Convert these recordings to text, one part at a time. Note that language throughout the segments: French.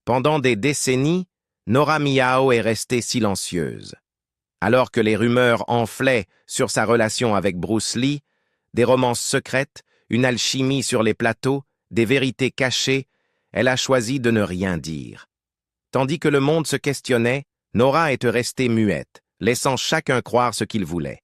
Pendant des décennies, Nora Miao est restée silencieuse. Alors que les rumeurs enflaient sur sa relation avec Bruce Lee, des romances secrètes, une alchimie sur les plateaux, des vérités cachées, elle a choisi de ne rien dire. Tandis que le monde se questionnait, Nora était restée muette, laissant chacun croire ce qu'il voulait.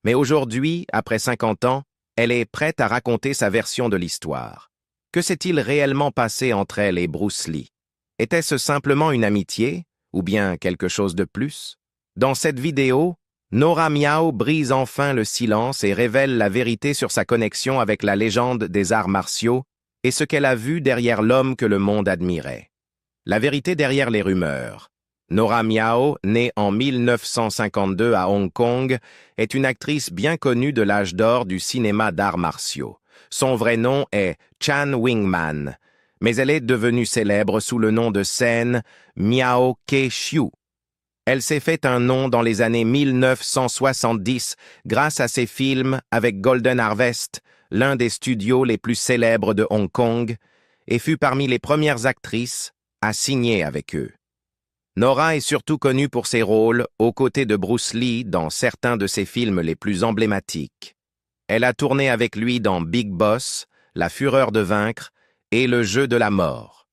Mais aujourd'hui, après 50 ans, elle est prête à raconter sa version de l'histoire. Que s'est-il réellement passé entre elle et Bruce Lee? Était-ce simplement une amitié, ou bien quelque chose de plus? Dans cette vidéo, Nora Miao brise enfin le silence et révèle la vérité sur sa connexion avec la légende des arts martiaux et ce qu'elle a vu derrière l'homme que le monde admirait. La vérité derrière les rumeurs. Nora Miao, née en 1952 à Hong Kong, est une actrice bien connue de l'âge d'or du cinéma d'arts martiaux. Son vrai nom est Chan Wing-man, mais elle est devenue célèbre sous le nom de scène Miao Ke-Xiu. Elle s'est fait un nom dans les années 1970 grâce à ses films avec Golden Harvest, l'un des studios les plus célèbres de Hong Kong, et fut parmi les premières actrices à signer avec eux. Nora est surtout connue pour ses rôles aux côtés de Bruce Lee dans certains de ses films les plus emblématiques. Elle a tourné avec lui dans Big Boss, La Fureur de vaincre et Le Jeu de la mort.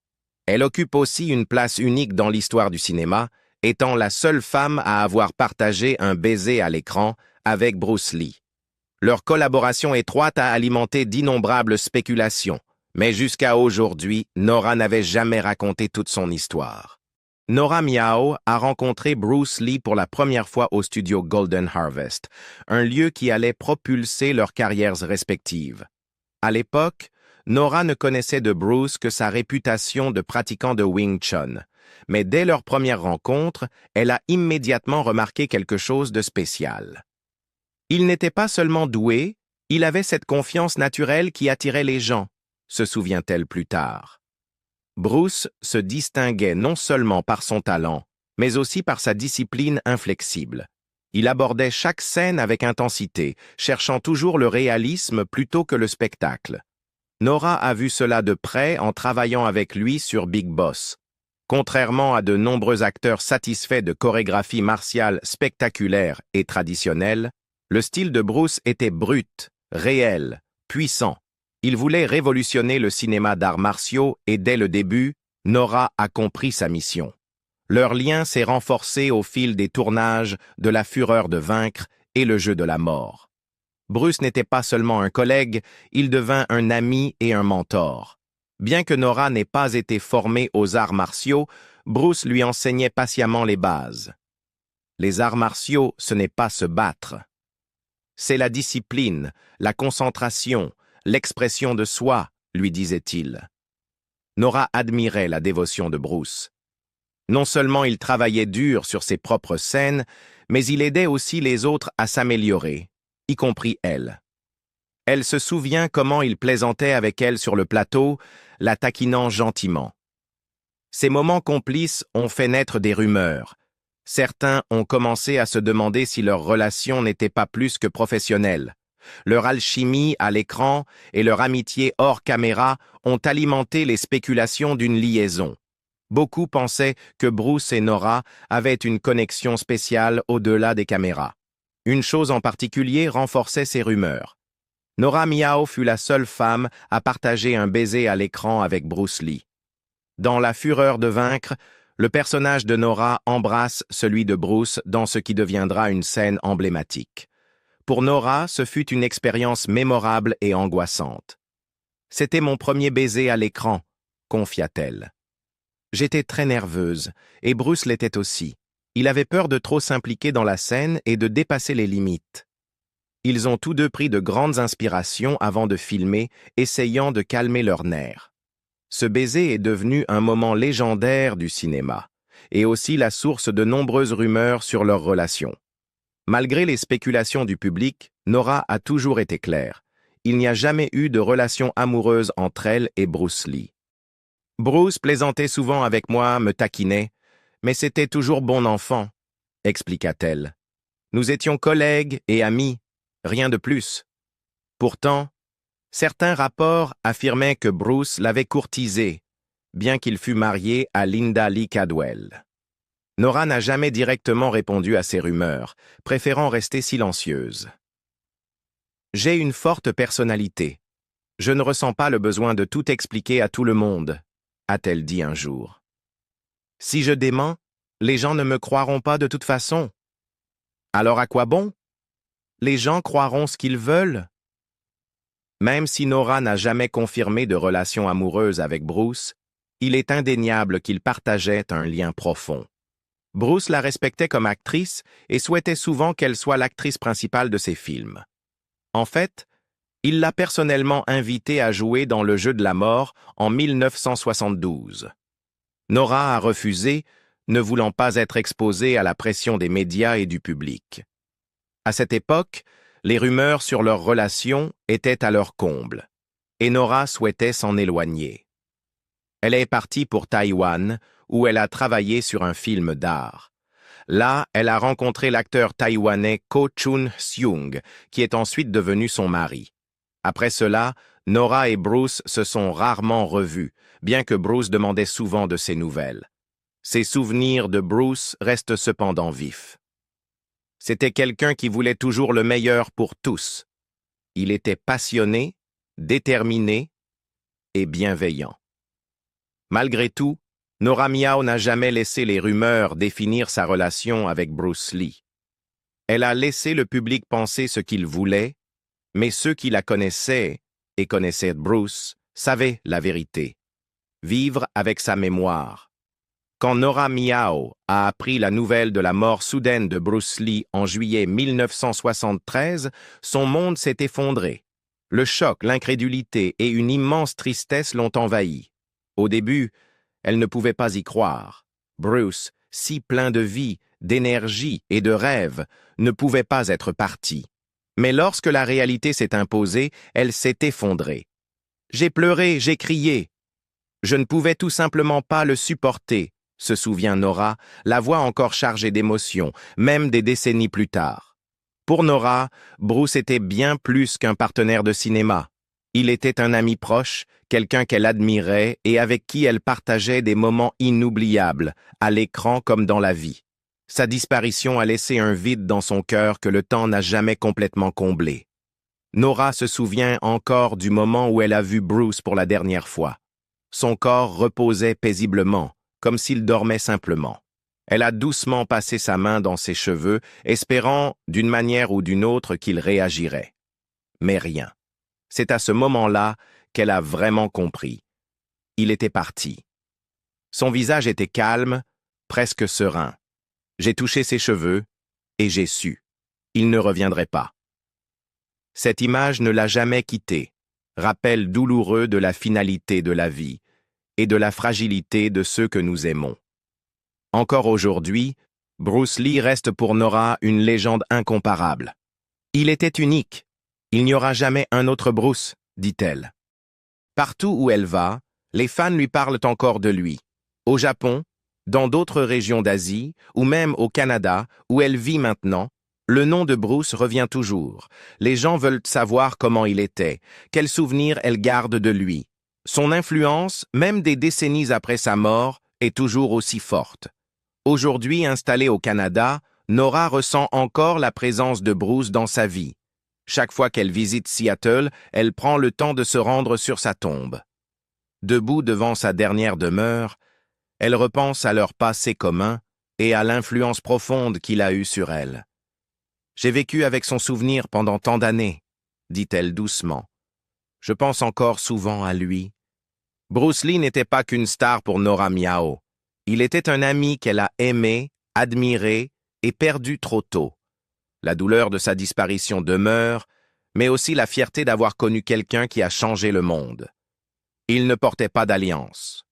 Elle occupe aussi une place unique dans l'histoire du cinéma, étant la seule femme à avoir partagé un baiser à l'écran avec Bruce Lee. Leur collaboration étroite a alimenté d'innombrables spéculations, mais jusqu'à aujourd'hui, Nora n'avait jamais raconté toute son histoire. Nora Miao a rencontré Bruce Lee pour la première fois au studio Golden Harvest, un lieu qui allait propulser leurs carrières respectives. À l'époque, Nora ne connaissait de Bruce que sa réputation de pratiquant de Wing Chun, mais dès leur première rencontre, elle a immédiatement remarqué quelque chose de spécial. Il n'était pas seulement doué, il avait cette confiance naturelle qui attirait les gens, se souvient-elle plus tard. Bruce se distinguait non seulement par son talent, mais aussi par sa discipline inflexible. Il abordait chaque scène avec intensité, cherchant toujours le réalisme plutôt que le spectacle. Nora a vu cela de près en travaillant avec lui sur Big Boss. Contrairement à de nombreux acteurs satisfaits de chorégraphies martiales spectaculaires et traditionnelles, le style de Bruce était brut, réel, puissant. Il voulait révolutionner le cinéma d'arts martiaux et dès le début, Nora a compris sa mission. Leur lien s'est renforcé au fil des tournages de La Fureur de vaincre et Le Jeu de la mort. Bruce n'était pas seulement un collègue, il devint un ami et un mentor. Bien que Nora n'ait pas été formée aux arts martiaux, Bruce lui enseignait patiemment les bases. Les arts martiaux, ce n'est pas se battre. C'est la discipline, la concentration, l'expression de soi, lui disait-il. Nora admirait la dévotion de Bruce. Non seulement il travaillait dur sur ses propres scènes, mais il aidait aussi les autres à s'améliorer, y compris elle. Elle se souvient comment il plaisantait avec elle sur le plateau, la taquinant gentiment. Ces moments complices ont fait naître des rumeurs. Certains ont commencé à se demander si leur relation n'était pas plus que professionnelle. Leur alchimie à l'écran et leur amitié hors caméra ont alimenté les spéculations d'une liaison. Beaucoup pensaient que Bruce et Nora avaient une connexion spéciale au-delà des caméras. Une chose en particulier renforçait ces rumeurs. Nora Miao fut la seule femme à partager un baiser à l'écran avec Bruce Lee. Dans La Fureur de vaincre, le personnage de Nora embrasse celui de Bruce dans ce qui deviendra une scène emblématique. Pour Nora, ce fut une expérience mémorable et angoissante. « C'était mon premier baiser à l'écran », confia-t-elle. « J'étais très nerveuse, et Bruce l'était aussi. Il avait peur de trop s'impliquer dans la scène et de dépasser les limites. Ils ont tous deux pris de grandes inspirations avant de filmer, essayant de calmer leurs nerfs. Ce baiser est devenu un moment légendaire du cinéma, et aussi la source de nombreuses rumeurs sur leur relation. Malgré les spéculations du public, Nora a toujours été claire. Il n'y a jamais eu de relation amoureuse entre elle et Bruce Lee. Bruce plaisantait souvent avec moi, me taquinait, mais c'était toujours bon enfant, expliqua-t-elle. Nous étions collègues et amis, rien de plus. Pourtant, certains rapports affirmaient que Bruce l'avait courtisée, bien qu'il fût marié à Linda Lee Cadwell. Nora n'a jamais directement répondu à ces rumeurs, préférant rester silencieuse. « J'ai une forte personnalité. Je ne ressens pas le besoin de tout expliquer à tout le monde », a-t-elle dit un jour. « Si je dément, les gens ne me croiront pas de toute façon. Alors à quoi bon? Les gens croiront ce qu'ils veulent. » Même si Nora n'a jamais confirmé de relation amoureuse avec Bruce, il est indéniable qu'ils partageaient un lien profond. Bruce la respectait comme actrice et souhaitait souvent qu'elle soit l'actrice principale de ses films. En fait, il l'a personnellement invitée à jouer dans Le jeu de la mort en 1972. Nora a refusé, ne voulant pas être exposée à la pression des médias et du public. À cette époque, les rumeurs sur leur relation étaient à leur comble, et Nora souhaitait s'en éloigner. Elle est partie pour Taïwan, où elle a travaillé sur un film d'art. Là, elle a rencontré l'acteur taïwanais Ko Chun-seung, qui est ensuite devenu son mari. Après cela, Nora et Bruce se sont rarement revus, bien que Bruce demandait souvent de ses nouvelles. Ses souvenirs de Bruce restent cependant vifs. C'était quelqu'un qui voulait toujours le meilleur pour tous. Il était passionné, déterminé et bienveillant. Malgré tout, Nora Miao n'a jamais laissé les rumeurs définir sa relation avec Bruce Lee. Elle a laissé le public penser ce qu'il voulait, mais ceux qui la connaissaient et connaissaient Bruce savaient la vérité. Vivre avec sa mémoire. Quand Nora Miao a appris la nouvelle de la mort soudaine de Bruce Lee en juillet 1973, son monde s'est effondré. Le choc, l'incrédulité et une immense tristesse l'ont envahi. Au début, elle ne pouvait pas y croire. Bruce, si plein de vie, d'énergie et de rêves, ne pouvait pas être parti. Mais lorsque la réalité s'est imposée, elle s'est effondrée. « J'ai pleuré, j'ai crié. Je ne pouvais tout simplement pas le supporter », se souvient Nora, la voix encore chargée d'émotions, même des décennies plus tard. Pour Nora, Bruce était bien plus qu'un partenaire de cinéma. Il était un ami proche, quelqu'un qu'elle admirait et avec qui elle partageait des moments inoubliables, à l'écran comme dans la vie. Sa disparition a laissé un vide dans son cœur que le temps n'a jamais complètement comblé. Nora se souvient encore du moment où elle a vu Bruce pour la dernière fois. Son corps reposait paisiblement, comme s'il dormait simplement. Elle a doucement passé sa main dans ses cheveux, espérant, d'une manière ou d'une autre, qu'il réagirait. Mais rien. C'est à ce moment-là qu'elle a vraiment compris. Il était parti. Son visage était calme, presque serein. J'ai touché ses cheveux et j'ai su. Il ne reviendrait pas. Cette image ne l'a jamais quitté, rappel douloureux de la finalité de la vie et de la fragilité de ceux que nous aimons. Encore aujourd'hui, Bruce Lee reste pour Nora une légende incomparable. Il était unique. Il n'y aura jamais un autre Bruce, dit-elle. Partout où elle va, les fans lui parlent encore de lui. Au Japon, dans d'autres régions d'Asie, ou même au Canada, où elle vit maintenant, le nom de Bruce revient toujours. Les gens veulent savoir comment il était, quels souvenirs elle garde de lui. Son influence, même des décennies après sa mort, est toujours aussi forte. Aujourd'hui installée au Canada, Nora ressent encore la présence de Bruce dans sa vie. Chaque fois qu'elle visite Seattle, elle prend le temps de se rendre sur sa tombe. Debout devant sa dernière demeure, elle repense à leur passé commun et à l'influence profonde qu'il a eue sur elle. « J'ai vécu avec son souvenir pendant tant d'années, » dit-elle doucement. « Je pense encore souvent à lui. » Bruce Lee n'était pas qu'une star pour Nora Miao. Il était un ami qu'elle a aimé, admiré et perdu trop tôt. La douleur de sa disparition demeure, mais aussi la fierté d'avoir connu quelqu'un qui a changé le monde. Il ne portait pas d'alliance.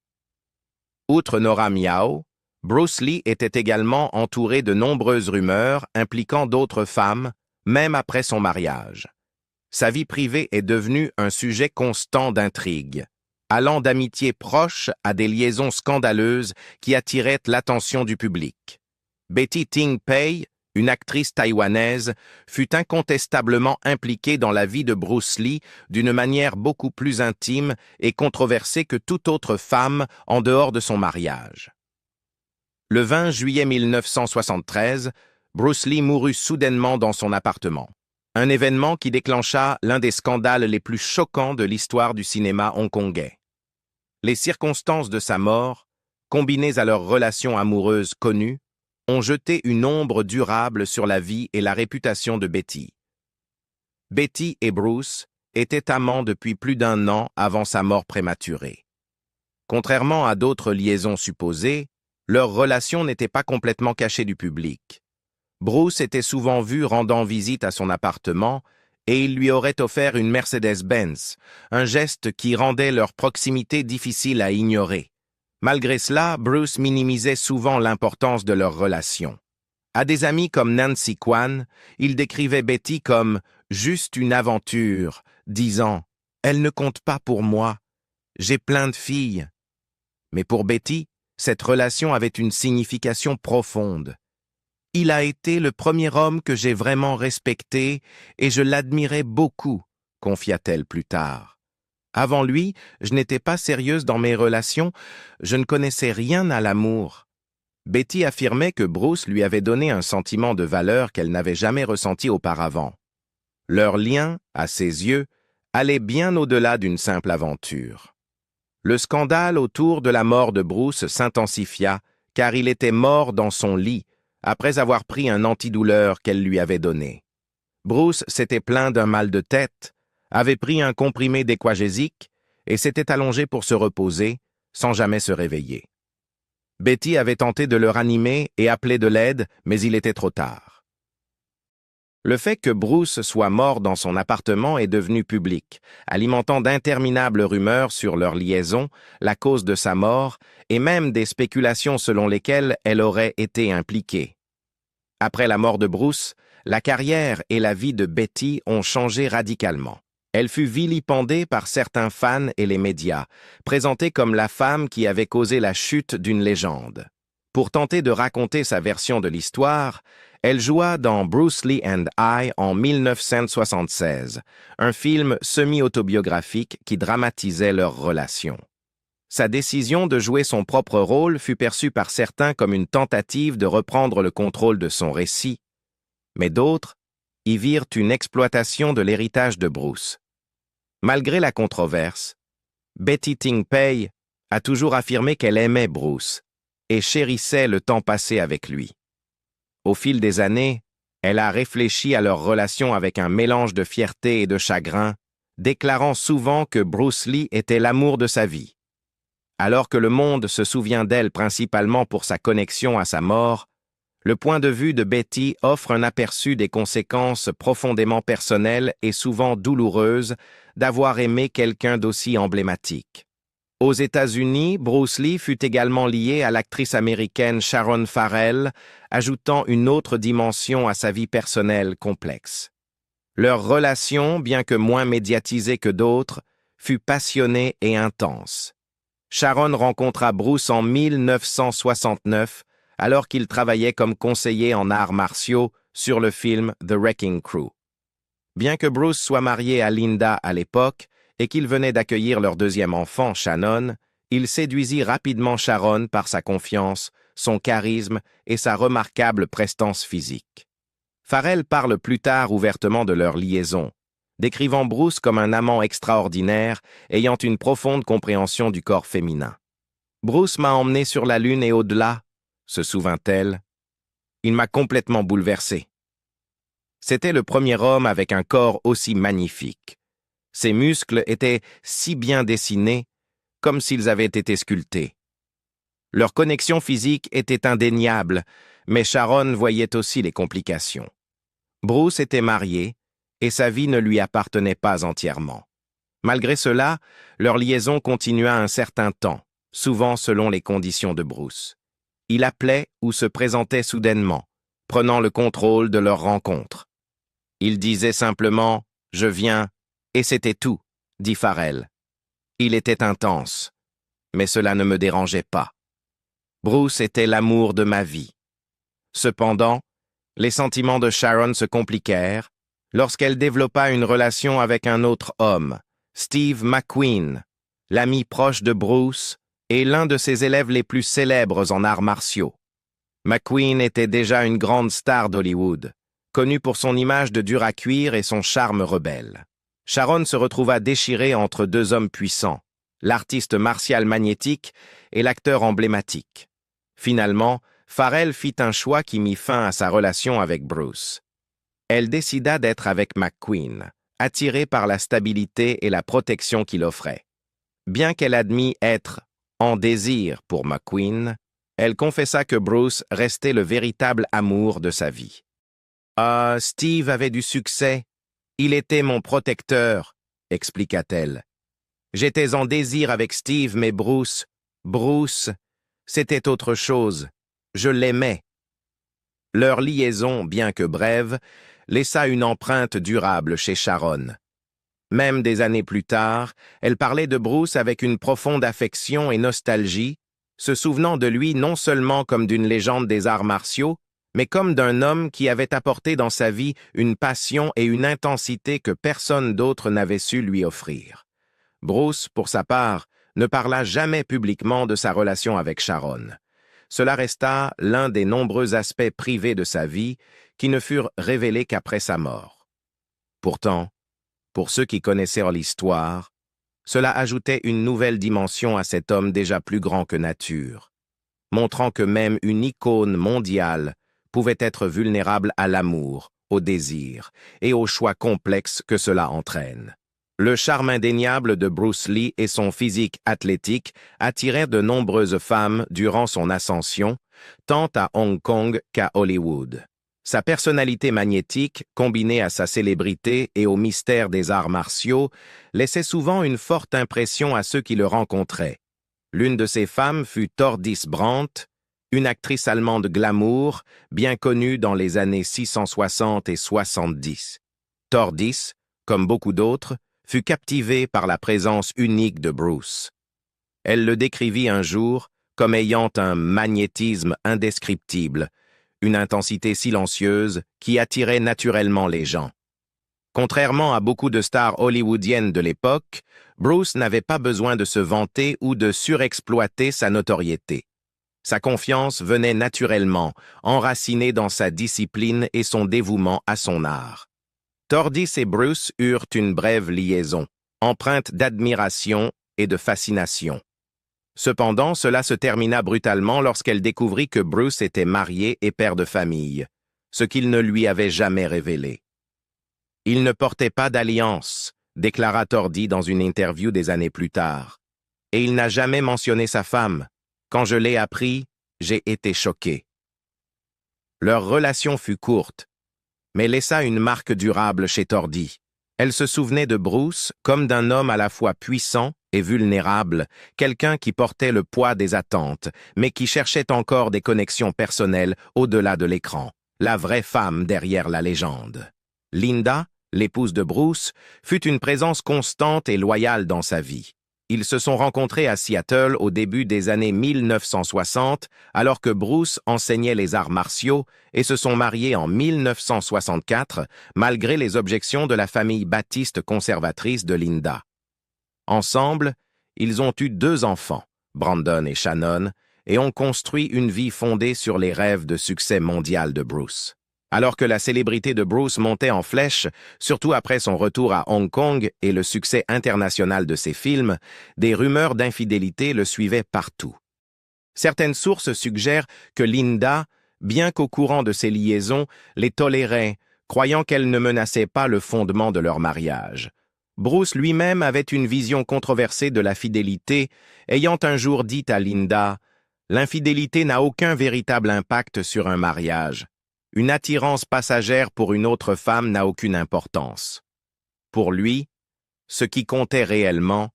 Outre Nora Miao, Bruce Lee était également entouré de nombreuses rumeurs impliquant d'autres femmes, même après son mariage. Sa vie privée est devenue un sujet constant d'intrigue, allant d'amitiés proches à des liaisons scandaleuses qui attiraient l'attention du public. Betty Ting Pei, une actrice taïwanaise, fut incontestablement impliquée dans la vie de Bruce Lee d'une manière beaucoup plus intime et controversée que toute autre femme en dehors de son mariage. Le 20 juillet 1973, Bruce Lee mourut soudainement dans son appartement. Un événement qui déclencha l'un des scandales les plus choquants de l'histoire du cinéma hongkongais. Les circonstances de sa mort, combinées à leur relation amoureuse connue, ont jeté une ombre durable sur la vie et la réputation de Betty. Betty et Bruce étaient amants depuis plus d'1 an avant sa mort prématurée. Contrairement à d'autres liaisons supposées, leur relation n'était pas complètement cachée du public. Bruce était souvent vu rendant visite à son appartement et il lui aurait offert une Mercedes-Benz, un geste qui rendait leur proximité difficile à ignorer. Malgré cela, Bruce minimisait souvent l'importance de leur relation. À des amis comme Nancy Kwan, il décrivait Betty comme « juste une aventure », disant « Elle ne compte pas pour moi, j'ai plein de filles ». Mais pour Betty, cette relation avait une signification profonde. « Il a été le premier homme que j'ai vraiment respecté et je l'admirais beaucoup », confia-t-elle plus tard. Avant lui, je n'étais pas sérieuse dans mes relations, je ne connaissais rien à l'amour. Betty affirmait que Bruce lui avait donné un sentiment de valeur qu'elle n'avait jamais ressenti auparavant. Leur lien, à ses yeux, allait bien au-delà d'une simple aventure. Le scandale autour de la mort de Bruce s'intensifia car il était mort dans son lit après avoir pris un antidouleur qu'elle lui avait donné. Bruce s'était plaint d'un mal de tête, avait pris un comprimé d'équagésique et s'était allongé pour se reposer, sans jamais se réveiller. Betty avait tenté de le ranimer et appelé de l'aide, mais il était trop tard. Le fait que Bruce soit mort dans son appartement est devenu public, alimentant d'interminables rumeurs sur leur liaison, la cause de sa mort et même des spéculations selon lesquelles elle aurait été impliquée. Après la mort de Bruce, la carrière et la vie de Betty ont changé radicalement. Elle fut vilipendée par certains fans et les médias, présentée comme la femme qui avait causé la chute d'une légende. Pour tenter de raconter sa version de l'histoire, elle joua dans Bruce Lee and I en 1976, un film semi-autobiographique qui dramatisait leur relation. Sa décision de jouer son propre rôle fut perçue par certains comme une tentative de reprendre le contrôle de son récit, mais d'autres y virent une exploitation de l'héritage de Bruce. Malgré la controverse, Betty Ting Pei a toujours affirmé qu'elle aimait Bruce et chérissait le temps passé avec lui. Au fil des années, elle a réfléchi à leur relation avec un mélange de fierté et de chagrin, déclarant souvent que Bruce Lee était l'amour de sa vie. Alors que le monde se souvient d'elle principalement pour sa connexion à sa mort, le point de vue de Betty offre un aperçu des conséquences profondément personnelles et souvent douloureuses d'avoir aimé quelqu'un d'aussi emblématique. Aux États-Unis, Bruce Lee fut également lié à l'actrice américaine Sharon Farrell, ajoutant une autre dimension à sa vie personnelle complexe. Leur relation, bien que moins médiatisée que d'autres, fut passionnée et intense. Sharon rencontra Bruce en 1969, alors qu'il travaillait comme conseiller en arts martiaux sur le film The Wrecking Crew. Bien que Bruce soit marié à Linda à l'époque et qu'il venait d'accueillir leur deuxième enfant, Shannon, il séduisit rapidement Sharon par sa confiance, son charisme et sa remarquable prestance physique. Farrell parle plus tard ouvertement de leur liaison, décrivant Bruce comme un amant extraordinaire ayant une profonde compréhension du corps féminin. « Bruce m'a emmené sur la Lune et au-delà », se souvint-elle. « Il m'a complètement bouleversé. » C'était le premier homme avec un corps aussi magnifique. Ses muscles étaient si bien dessinés, comme s'ils avaient été sculptés. Leur connexion physique était indéniable, mais Sharon voyait aussi les complications. Bruce était marié, et sa vie ne lui appartenait pas entièrement. Malgré cela, leur liaison continua un certain temps, souvent selon les conditions de Bruce. Il appelait ou se présentait soudainement, prenant le contrôle de leur rencontre. Il disait simplement « Je viens » et c'était tout, dit Farrell. Il était intense, mais cela ne me dérangeait pas. Bruce était l'amour de ma vie. Cependant, Les sentiments de Sharon se compliquèrent lorsqu'elle développa une relation avec un autre homme, Steve McQueen, l'ami proche de Bruce et l'un de ses élèves les plus célèbres en arts martiaux. McQueen était déjà une grande star d'Hollywood, connue pour son image de dur à cuire et son charme rebelle. Sharon se retrouva déchirée entre deux hommes puissants, l'artiste martial magnétique et l'acteur emblématique. Finalement, Farrell fit un choix qui mit fin à sa relation avec Bruce. Elle décida d'être avec McQueen, attirée par la stabilité et la protection qu'il offrait. Bien qu'elle admît être en désir pour McQueen, elle confessa que Bruce restait le véritable amour de sa vie. « Ah, Steve avait du succès. Il était mon protecteur, » expliqua-t-elle. « J'étais en désir avec Steve, mais Bruce, c'était autre chose. Je l'aimais. » Leur liaison, bien que brève, laissa une empreinte durable chez Sharon. Même des années plus tard, elle parlait de Bruce avec une profonde affection et nostalgie, se souvenant de lui non seulement comme d'une légende des arts martiaux, mais comme d'un homme qui avait apporté dans sa vie une passion et une intensité que personne d'autre n'avait su lui offrir. Bruce, pour sa part, ne parla jamais publiquement de sa relation avec Sharon. Cela resta l'un des nombreux aspects privés de sa vie qui ne furent révélés qu'après sa mort. Pourtant, pour ceux qui connaissaient l'histoire, cela ajoutait une nouvelle dimension à cet homme déjà plus grand que nature, montrant que même une icône mondiale pouvait être vulnérable à l'amour, au désir et aux choix complexes que cela entraîne. Le charme indéniable de Bruce Lee et son physique athlétique attirèrent de nombreuses femmes durant son ascension, tant à Hong Kong qu'à Hollywood. Sa personnalité magnétique, combinée à sa célébrité et au mystère des arts martiaux, laissait souvent une forte impression à ceux qui le rencontraient. L'une de ces femmes fut Tordis Brandt, une actrice allemande glamour, bien connue dans les années 660 et 70. Tordis, comme beaucoup d'autres, fut captivée par la présence unique de Bruce. Elle le décrivit un jour comme ayant un magnétisme indescriptible, une intensité silencieuse qui attirait naturellement les gens. Contrairement à beaucoup de stars hollywoodiennes de l'époque, Bruce n'avait pas besoin de se vanter ou de surexploiter sa notoriété. Sa confiance venait naturellement, enracinée dans sa discipline et son dévouement à son art. Tordis et Bruce eurent une brève liaison, empreinte d'admiration et de fascination. Cependant, cela se termina brutalement lorsqu'elle découvrit que Bruce était marié et père de famille, ce qu'il ne lui avait jamais révélé. « Il ne portait pas d'alliance », déclara Tordis dans une interview des années plus tard. « Et il n'a jamais mentionné sa femme. Quand je l'ai appris, j'ai été choqué. » Leur relation fut courte, mais laissa une marque durable chez Tordis. Elle se souvenait de Bruce comme d'un homme à la fois puissant et vulnérable, quelqu'un qui portait le poids des attentes, mais qui cherchait encore des connexions personnelles au-delà de l'écran, la vraie femme derrière la légende. Linda, l'épouse de Bruce, fut une présence constante et loyale dans sa vie. Ils se sont rencontrés à Seattle au début des années 1960, alors que Bruce enseignait les arts martiaux, et se sont mariés en 1964, malgré les objections de la famille baptiste conservatrice de Linda. Ensemble, ils ont eu 2 enfants, Brandon et Shannon, et ont construit une vie fondée sur les rêves de succès mondial de Bruce. Alors que la célébrité de Bruce montait en flèche, surtout après son retour à Hong Kong et le succès international de ses films, des rumeurs d'infidélité le suivaient partout. Certaines sources suggèrent que Linda, bien qu'au courant de ces liaisons, les tolérait, croyant qu'elles ne menaçaient pas le fondement de leur mariage. Bruce lui-même avait une vision controversée de la fidélité, ayant un jour dit à Linda « L'infidélité n'a aucun véritable impact sur un mariage. Une attirance passagère pour une autre femme n'a aucune importance. » Pour lui, ce qui comptait réellement,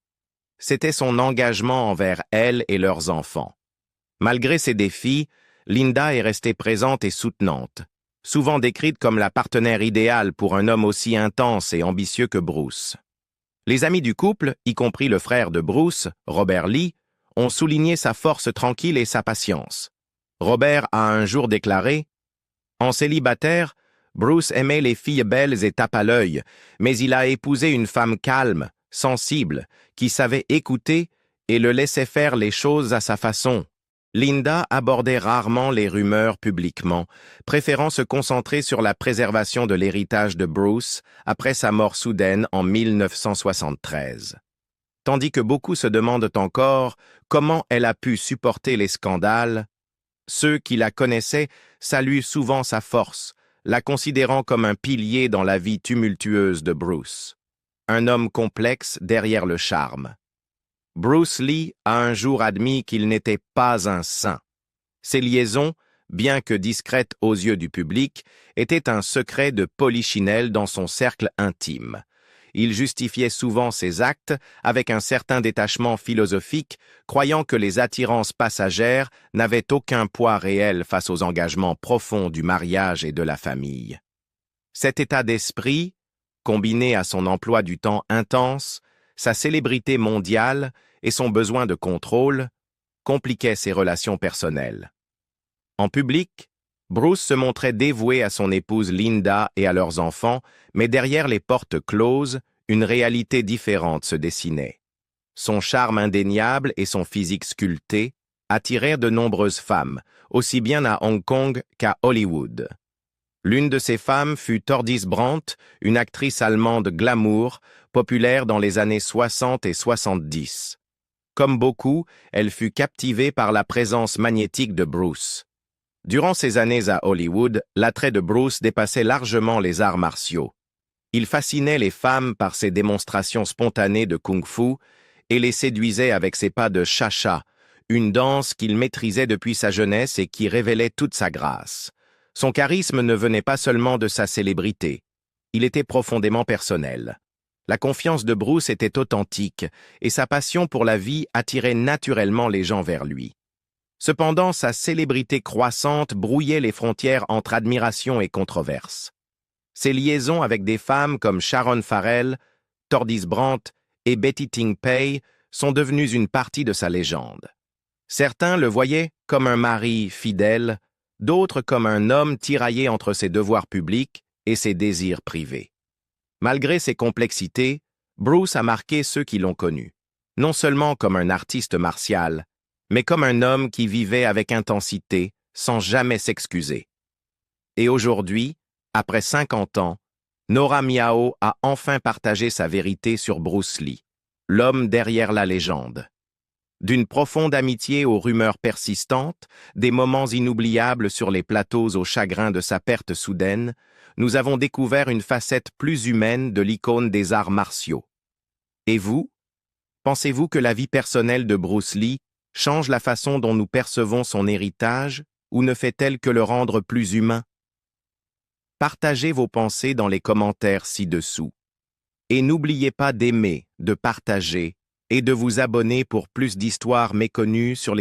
c'était son engagement envers elle et leurs enfants. Malgré ses défis, Linda est restée présente et soutenante, souvent décrite comme la partenaire idéale pour un homme aussi intense et ambitieux que Bruce. Les amis du couple, y compris le frère de Bruce, Robert Lee, ont souligné sa force tranquille et sa patience. Robert a un jour déclaré « En célibataire, Bruce aimait les filles belles et tape à l'œil, mais il a épousé une femme calme, sensible, qui savait écouter et le laissait faire les choses à sa façon. Linda abordait rarement les rumeurs publiquement, préférant se concentrer sur la préservation de l'héritage de Bruce après sa mort soudaine en 1973. Tandis que beaucoup se demandent encore comment elle a pu supporter les scandales, ceux qui la connaissaient saluent souvent sa force, la considérant comme un pilier dans la vie tumultueuse de Bruce. Un homme complexe derrière le charme. Bruce Lee a un jour admis qu'il n'était pas un saint. Ses liaisons, bien que discrètes aux yeux du public, étaient un secret de polichinelle dans son cercle intime. Il justifiait souvent ses actes avec un certain détachement philosophique, croyant que les attirances passagères n'avaient aucun poids réel face aux engagements profonds du mariage et de la famille. Cet état d'esprit, combiné à son emploi du temps intense, sa célébrité mondiale et son besoin de contrôle, compliquaient ses relations personnelles. En public, Bruce se montrait dévoué à son épouse Linda et à leurs enfants, mais derrière les portes closes, une réalité différente se dessinait. Son charme indéniable et son physique sculpté attirèrent de nombreuses femmes, aussi bien à Hong Kong qu'à Hollywood. L'une de ces femmes fut Tordis Brandt, une actrice allemande glamour, populaire dans les années 60 et 70. Comme beaucoup, elle fut captivée par la présence magnétique de Bruce. Durant ces années à Hollywood, l'attrait de Bruce dépassait largement les arts martiaux. Il fascinait les femmes par ses démonstrations spontanées de kung-fu et les séduisait avec ses pas de cha-cha, une danse qu'il maîtrisait depuis sa jeunesse et qui révélait toute sa grâce. Son charisme ne venait pas seulement de sa célébrité, il était profondément personnel. La confiance de Bruce était authentique et sa passion pour la vie attirait naturellement les gens vers lui. Cependant, sa célébrité croissante brouillait les frontières entre admiration et controverse. Ses liaisons avec des femmes comme Sharon Farrell, Tordis Brandt et Betty Ting Pei sont devenues une partie de sa légende. Certains le voyaient comme un mari fidèle, d'autres comme un homme tiraillé entre ses devoirs publics et ses désirs privés. Malgré ses complexités, Bruce a marqué ceux qui l'ont connu, non seulement comme un artiste martial, mais comme un homme qui vivait avec intensité, sans jamais s'excuser. Et aujourd'hui, après 50 ans, Nora Miao a enfin partagé sa vérité sur Bruce Lee, l'homme derrière la légende. D'une profonde amitié aux rumeurs persistantes, des moments inoubliables sur les plateaux au chagrin de sa perte soudaine, nous avons découvert une facette plus humaine de l'icône des arts martiaux. Et vous, pensez-vous que la vie personnelle de Bruce Lee change la façon dont nous percevons son héritage ou ne fait-elle que le rendre plus humain? Partagez vos pensées dans les commentaires ci-dessous. Et n'oubliez pas d'aimer, de partager et de vous abonner pour plus d'histoires méconnues sur les